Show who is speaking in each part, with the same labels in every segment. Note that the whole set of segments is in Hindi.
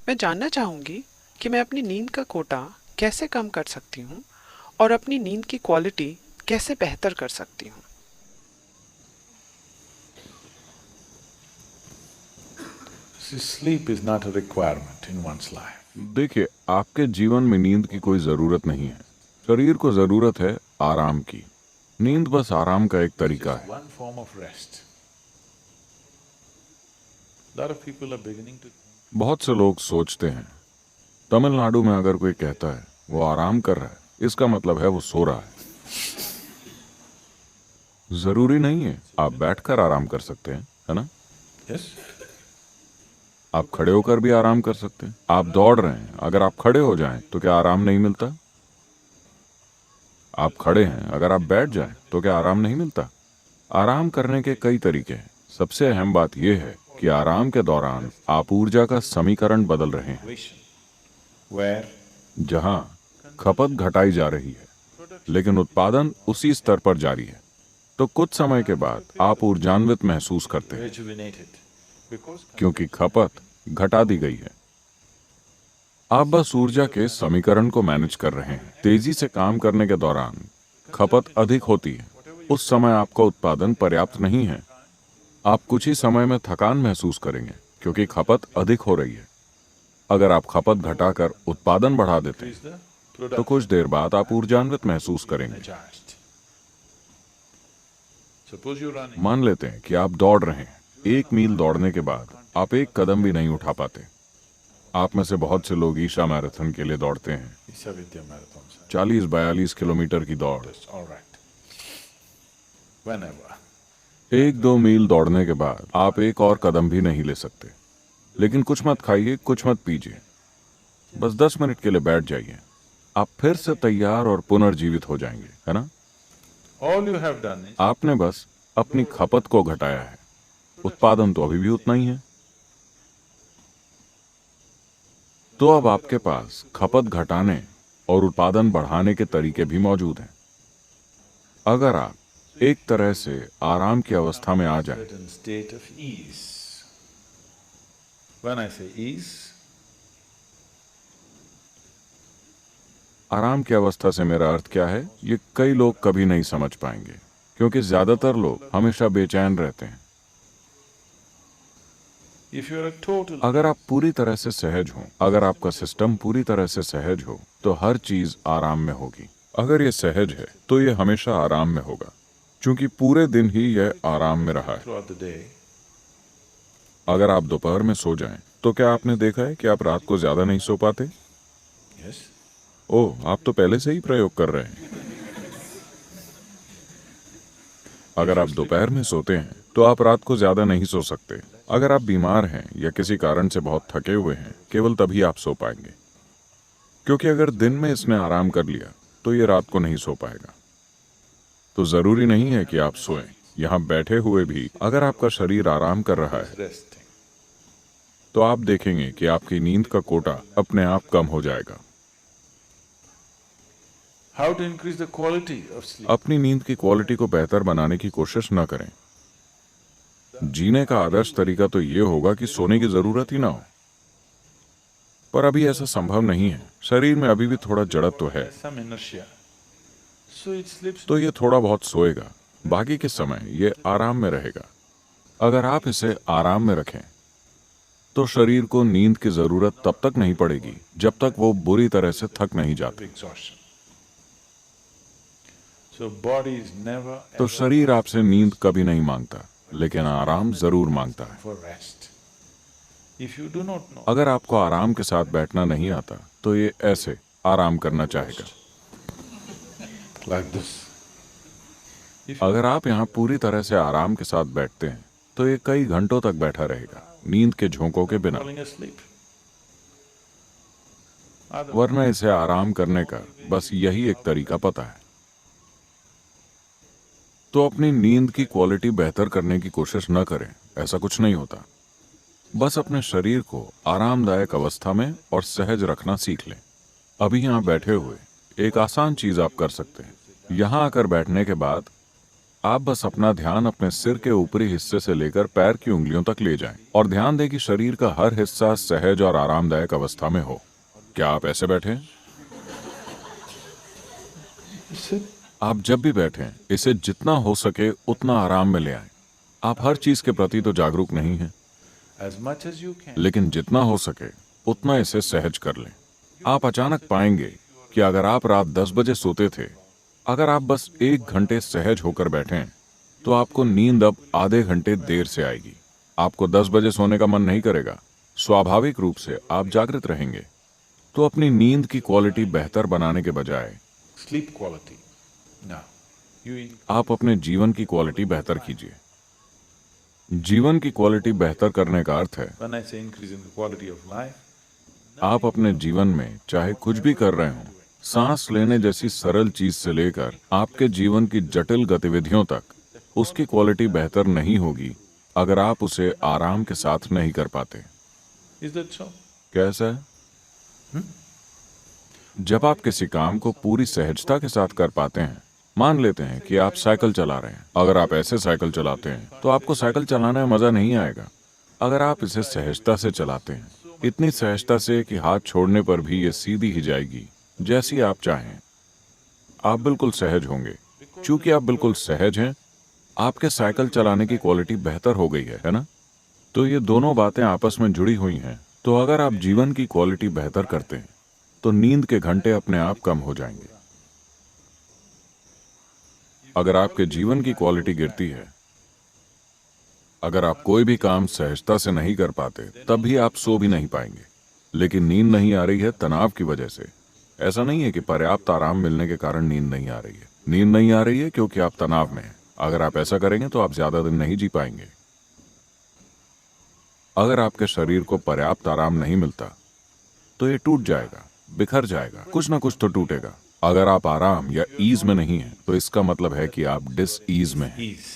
Speaker 1: मैं जानना चाहूँगी कि मैं अपनी नींद का कोटा कैसे कम कर सकती हूँ और अपनी नींद की क्वालिटी कैसे बेहतर कर सकती हूँ।
Speaker 2: See, sleep is not a requirement in one's life.
Speaker 3: देखिए, आपके जीवन में नींद की कोई जरूरत नहीं है। शरीर को जरूरत है आराम की। नींद बस आराम का एक तरीका
Speaker 2: It's
Speaker 3: है।
Speaker 2: one form of rest. Lot of people are beginning to think.
Speaker 3: बहुत से लोग सोचते हैं, तमिलनाडु में अगर कोई कहता है वो आराम कर रहा है, इसका मतलब है वो सो रहा है। जरूरी नहीं है, आप बैठकर आराम कर सकते हैं, है ना?
Speaker 2: Yes?
Speaker 3: आप खड़े होकर भी आराम कर सकते हैं। आप दौड़ रहे हैं, अगर आप खड़े हो जाएं तो क्या आराम नहीं मिलता? आप खड़े हैं, अगर आप बैठ जाएं तो क्या आराम नहीं मिलता? आराम करने के कई तरीके हैं। सबसे अहम बात यह है कि आराम के दौरान आप ऊर्जा का समीकरण बदल रहे हैं,
Speaker 2: Where
Speaker 3: जहां खपत घटाई जा रही है लेकिन उत्पादन उसी स्तर पर जारी है। तो कुछ समय के बाद आप ऊर्जान्वित महसूस करते हैं
Speaker 2: rejuvenated. Because
Speaker 3: क्योंकि खपत घटा दी गई है। आप बस ऊर्जा के समीकरण को मैनेज कर रहे हैं। तेजी से काम करने के दौरान खपत अधिक होती है। उस समय आपका उत्पादन पर्याप्त नहीं है। आप कुछ ही समय में थकान महसूस करेंगे क्योंकि खपत अधिक हो रही है। अगर आप खपत घटाकर उत्पादन बढ़ा देते हैं
Speaker 2: increase the
Speaker 3: तो
Speaker 2: production.
Speaker 3: कुछ देर बाद आप ऊर्जान्वित महसूस करेंगे।
Speaker 2: Energized. Suppose you're running.
Speaker 3: मान लेते हैं कि आप दौड़ रहे हैं। 1 मील दौड़ने के बाद आप एक कदम भी नहीं उठा पाते। आप में से बहुत से लोग ईशा मैराथन के लिए दौड़ते हैं,
Speaker 2: Isavidya marathon.
Speaker 3: 40-42 किलोमीटर की दौड़।
Speaker 2: That's all right. Whenever.
Speaker 3: 1-2 मील दौड़ने के बाद आप एक और कदम भी नहीं ले सकते। लेकिन कुछ मत खाइए, कुछ मत पीजिए, बस 10 मिनट के लिए बैठ जाइए। आप फिर से तैयार और पुनर्जीवित हो जाएंगे, है ना?
Speaker 2: All you have done is
Speaker 3: आपने बस अपनी खपत को घटाया है, उत्पादन तो अभी भी उतना ही है। तो अब आपके पास खपत घटाने और उत्पादन बढ़ाने के तरीके भी मौजूद हैं। अगर आप एक तरह से आराम की अवस्था में आ जाएं,
Speaker 2: certain state of ease. When I say ease,
Speaker 3: आराम की अवस्था से मेरा अर्थ क्या है, ये कई लोग कभी नहीं समझ पाएंगे क्योंकि ज्यादातर लोग हमेशा बेचैन रहते हैं।
Speaker 2: if you're a total
Speaker 3: अगर आप पूरी तरह से सहज हो, अगर आपका सिस्टम पूरी तरह से सहज हो, तो हर चीज आराम में होगी। अगर ये सहज है तो ये हमेशा आराम में होगा, क्योंकि पूरे दिन ही यह आराम में रहा है।
Speaker 2: throughout the day,
Speaker 3: अगर आप दोपहर में सो जाएं, तो क्या आपने देखा है कि आप रात को ज्यादा नहीं सो पाते?
Speaker 2: yes,
Speaker 3: ओह, आप तो पहले से ही प्रयोग कर रहे हैं। अगर आप दोपहर में सोते हैं तो आप रात को ज्यादा नहीं सो सकते। अगर आप बीमार हैं या किसी कारण से बहुत थके हुए हैं, केवल तभी आप सो पाएंगे, क्योंकि अगर दिन में इसने आराम कर लिया तो ये रात को नहीं सो पाएगा। तो जरूरी नहीं है कि आप सोएं। यहाँ बैठे हुए भी अगर आपका शरीर आराम कर रहा है
Speaker 2: resting.
Speaker 3: तो आप देखेंगे कि आपकी नींद का कोटा अपने आप कम हो जाएगा।
Speaker 2: How to increase the quality of sleep?
Speaker 3: अपनी नींद की क्वालिटी को बेहतर बनाने की कोशिश न करें। जीने का आदर्श तरीका तो ये होगा कि सोने की जरूरत ही ना हो, पर अभी ऐसा संभव नहीं है। शरीर में अभी भी थोड़ा जड़त्व है,
Speaker 2: Some inertia. So it sleeps.
Speaker 3: तो ये थोड़ा बहुत सोएगा, बाकी के समय ये आराम में रहेगा। अगर आप इसे आराम में रखें तो शरीर को नींद की जरूरत तब तक नहीं पड़ेगी जब तक वो बुरी तरह से थक नहीं जाता।
Speaker 2: Exhaustion. So body is never
Speaker 3: तो
Speaker 2: ever
Speaker 3: शरीर आपसे नींद कभी नहीं मांगता, लेकिन आराम जरूर मांगता है।
Speaker 2: for rest. If you do not know,
Speaker 3: अगर आपको आराम के साथ बैठना नहीं आता तो ये ऐसे आराम करना चाहेगा।
Speaker 2: like this. If
Speaker 3: अगर आप यहाँ पूरी तरह से आराम के साथ बैठते हैं तो ये कई घंटों तक बैठा रहेगा, नींद के झोंकों के बिना।
Speaker 2: falling asleep. Otherwise,
Speaker 3: वरना इसे आराम करने का बस यही एक तरीका पता है। तो अपनी नींद की क्वालिटी बेहतर करने की कोशिश न करें, ऐसा कुछ नहीं होता। बस अपने शरीर को आरामदायक अवस्था में और सहज रखना सीख लें। अभी यहाँ बैठे हुए एक आसान चीज आप कर सकते हैं। यहाँ आकर बैठने के बाद आप बस अपना ध्यान अपने सिर के ऊपरी हिस्से से लेकर पैर की उंगलियों तक ले जाएं और ध्यान दें कि शरीर का हर हिस्सा सहज और आरामदायक अवस्था में हो। क्या आप ऐसे बैठे हैं?
Speaker 2: Sit.
Speaker 3: आप जब भी बैठें इसे जितना हो सके उतना आराम में ले आएं। आप हर चीज के प्रति तो जागरूक नहीं हैं,
Speaker 2: As much as you can.
Speaker 3: लेकिन जितना हो सके उतना इसे सहज कर लें। आप अचानक पाएंगे कि अगर आप रात 10 बजे सोते थे, अगर आप बस 1 घंटे सहज होकर बैठें तो आपको नींद अब आधे घंटे देर से आएगी। आपको 10 बजे सोने का मन नहीं करेगा, स्वाभाविक रूप से आप जागृत रहेंगे। तो अपनी नींद की क्वालिटी बेहतर बनाने के बजाय
Speaker 2: Sleep quality. Now, you
Speaker 3: आप अपने जीवन की क्वालिटी बेहतर कीजिए। जीवन की क्वालिटी बेहतर करने का अर्थ है
Speaker 2: when I say increase in the quality of life,
Speaker 3: आप अपने जीवन में चाहे कुछ भी कर रहे हो, सांस लेने जैसी सरल चीज से लेकर आपके जीवन की जटिल गतिविधियों तक, उसकी क्वालिटी बेहतर नहीं होगी अगर आप उसे आराम के साथ नहीं कर पाते।
Speaker 2: is that so?
Speaker 3: कैसा है? जब आप किसी काम को पूरी सहजता के साथ कर पाते हैं, मान लेते हैं कि आप साइकिल चला रहे हैं। अगर आप ऐसे साइकिल चलाते हैं तो आपको साइकिल चलाने में मजा नहीं आएगा। अगर आप इसे सहजता से चलाते हैं, इतनी सहजता से कि हाथ छोड़ने पर भी ये सीधी ही जाएगी जैसी आप चाहें, आप बिल्कुल सहज होंगे। चूंकि आप बिल्कुल सहज हैं, आपके साइकिल चलाने की क्वालिटी बेहतर हो गई है ना? तो ये दोनों बातें आपस में जुड़ी हुई हैं। तो अगर आप जीवन की क्वालिटी बेहतर करते हैं तो नींद के घंटे अपने आप कम हो जाएंगे। अगर आपके जीवन की क्वालिटी गिरती है, अगर आप कोई भी काम सहजता से नहीं कर पाते, तब भी आप सो भी नहीं पाएंगे। लेकिन नींद नहीं आ रही है तनाव की वजह से। ऐसा नहीं है कि पर्याप्त आराम मिलने के कारण नींद नहीं आ रही है। नींद नहीं आ रही है क्योंकि आप तनाव में हैं। अगर आप ऐसा करेंगे तो आप ज्यादा दिन नहीं जी पाएंगे। अगर आपके शरीर को पर्याप्त आराम नहीं मिलता तो ये टूट जाएगा, बिखर जाएगा, कुछ ना कुछ तो टूटेगा। अगर आप आराम या ईज में नहीं हैं, तो इसका मतलब है कि आप डिस ईज में हैं।
Speaker 2: Ease.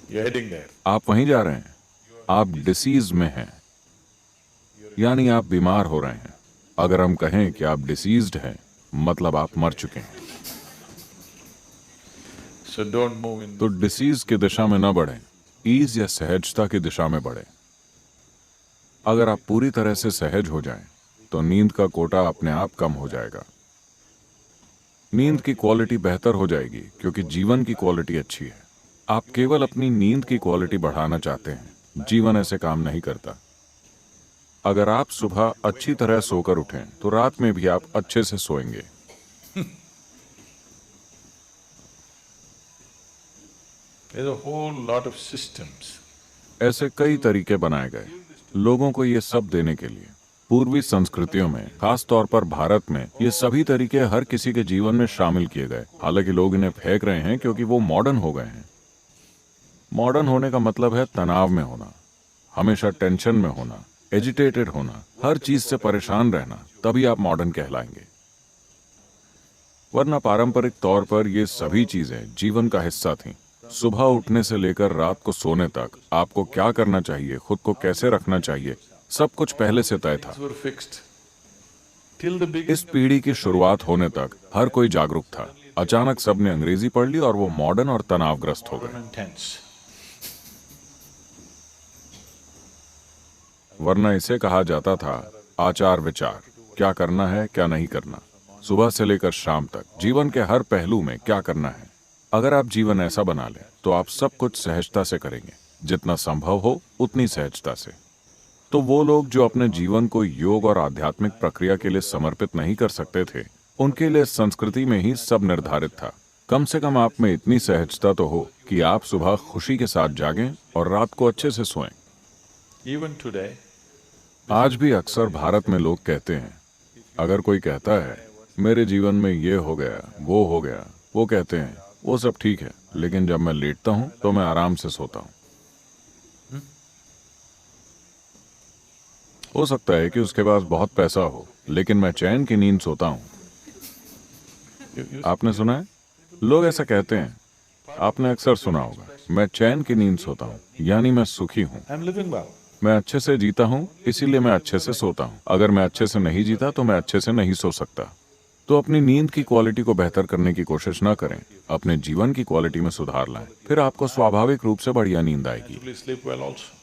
Speaker 2: You're heading there.
Speaker 3: आप वहीं जा रहे हैं, आप डिसीज में हैं, यानी आप बीमार हो रहे हैं। अगर हम कहें कि आप डिसीज्ड हैं, मतलब आप मर चुके हैं।
Speaker 2: So don't move in.
Speaker 3: तो डिसीज की दिशा में न बढ़ें, ईज या सहजता की दिशा में बढ़ें। अगर आप पूरी तरह से सहज हो जाएं, तो नींद का कोटा अपने आप कम हो जाएगा। नींद की क्वालिटी बेहतर हो जाएगी क्योंकि जीवन की क्वालिटी अच्छी है। आप केवल अपनी नींद की क्वालिटी बढ़ाना चाहते हैं। जीवन ऐसे काम नहीं करता। अगर आप सुबह अच्छी तरह सोकर उठें तो रात में भी आप अच्छे से सोएंगे।
Speaker 2: There's a whole lot of systems.
Speaker 3: ऐसे कई तरीके बनाए गए लोगों को ये सब देने के लिए। पूर्वी संस्कृतियों में, खास तौर पर भारत में, ये सभी तरीके हर किसी के जीवन में शामिल किए गए। हालांकि लोग इन्हें फेंक रहे हैं क्योंकि वो मॉडर्न हो गए हैं। मॉडर्न होने का मतलब है तनाव में होना, हमेशा टेंशन में होना, एजिटेटेड होना, हर चीज से परेशान रहना, तभी आप मॉडर्न कहलाएंगे। वरना पारंपरिक तौर पर ये सभी चीजें जीवन का हिस्सा थीं। सुबह उठने से लेकर रात को सोने तक आपको क्या करना चाहिए, खुद को कैसे रखना चाहिए, सब कुछ पहले से तय था।
Speaker 2: These were fixed. Till the
Speaker 3: इस
Speaker 2: beginning.
Speaker 3: पीढ़ी की शुरुआत होने तक हर कोई जागरूक था। अचानक सबने अंग्रेजी पढ़ ली और वो मॉडर्न और तनावग्रस्त हो गए।
Speaker 2: Intense.
Speaker 3: वरना इसे कहा जाता था आचार विचार, क्या करना है क्या नहीं करना, सुबह से लेकर शाम तक जीवन के हर पहलू में क्या करना है। अगर आप जीवन ऐसा बना लें तो आप सब कुछ सहजता से करेंगे, जितना संभव हो उतनी सहजता से। तो वो लोग जो अपने जीवन को योग और आध्यात्मिक प्रक्रिया के लिए समर्पित नहीं कर सकते थे, उनके लिए संस्कृति में ही सब निर्धारित था। कम से कम आप में इतनी सहजता तो हो कि आप सुबह खुशी के साथ जागें और रात को अच्छे से सोएं।
Speaker 2: Even today,
Speaker 3: आज भी अक्सर भारत में लोग कहते हैं, अगर कोई कहता है मेरे जीवन में ये हो गया वो हो गया, वो कहते हैं वो सब ठीक है, लेकिन जब मैं लेटता हूं तो मैं आराम से सोता हूं। हो सकता है कि उसके पास बहुत पैसा हो, लेकिन मैं चैन की नींद सोता हूं। आपने सुना है? लोग ऐसा कहते हैं। आपने अक्सर सुना होगा, मैं चैन की नींद सोता हूं, यानी मैं सुखी हूं।
Speaker 2: I'm living well.
Speaker 3: मैं अच्छे से जीता हूं, इसीलिए मैं अच्छे से सोता हूं। अगर मैं अच्छे से नहीं जीता तो मैं अच्छे से नहीं सो सकता। तो अपनी नींद की क्वालिटी को बेहतर करने की कोशिश न करें, अपने जीवन की क्वालिटी में सुधार लाएं, फिर आपको स्वाभाविक रूप से बढ़िया नींद आएगी।
Speaker 2: Actually sleep well also.